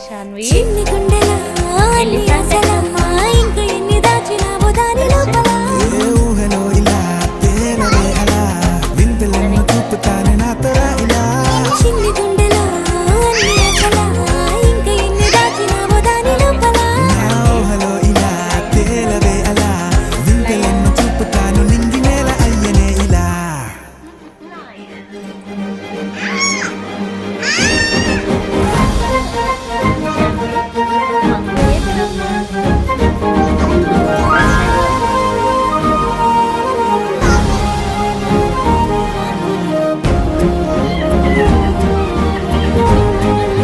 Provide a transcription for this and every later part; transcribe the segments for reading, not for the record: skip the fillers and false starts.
ఇషాన్వి చిన్ని గుండెలా అన్ని ఆశలమ్మా, ఇంకా ఎన్ని దాచినావో దాని లోపల. ఏ ఊహలో ఇలా తేలవే అలా, వింతలను చూపుతానే నాతో రా ఇలా. చిన్ని గుండెలా అన్ని ఆశలా, ఇంకా ఎన్ని దాచినావో దాని లోపల. నా ఊహలో ఇలా తేలవే అలా, వింతలను చూపుతాను నింగి నేల అయ్యనే ఇలా.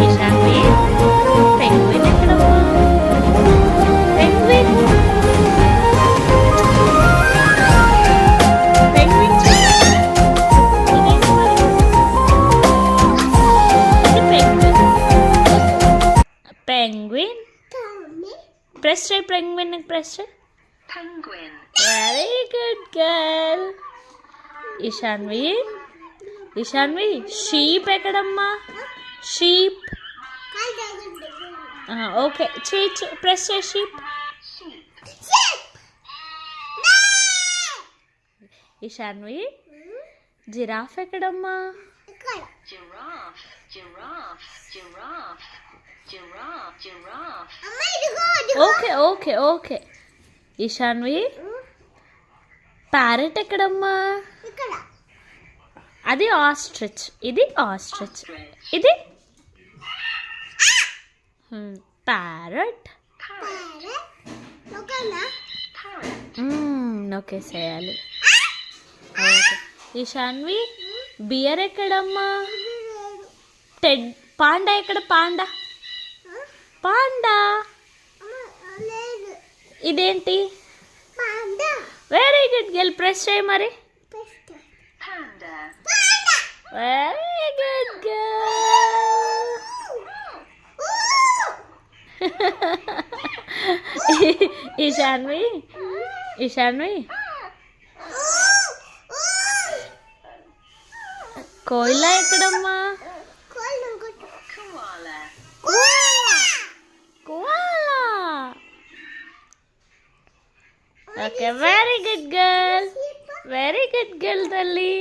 ఇషాన్వి పెంగ్విన్ ఎక్కడమ్మా? పెంగ్విన్ పెంగ్విన్ పెంగ్విన్ ప్రెస్ చేయి, పెంగ్విన్ ప్రెస్ చేయి. Very good girl. Ishanvi Ishanvi sheep ఎక్కడమ్మా? షీప్ ఓకే చేయి, ప్రెస్ చేయి షీప్. ఇషాన్వి జిరాఫ్ ఎక్కడమ్మా? Okay okay okay. Ishanvi parrot ఎక్కడమ్మా? అది ఆస్ట్రిచ్, ఇది ఆస్ట్రిచ్, ఇది ప్యారెట్. నొక్కేసేయాలి. ఓకే. ఇషాన్వి బియర్ ఎక్కడమ్మా? పాండా ఎక్కడ? పాండా పాండా ఇదేంటి? Very good girl. ప్రెస్ చేయి మరి. Very good girl. Ishanvi Ishanvi koala ఎక్కడమ్మా? Koala. Okay very good girl, very good girl తల్లి.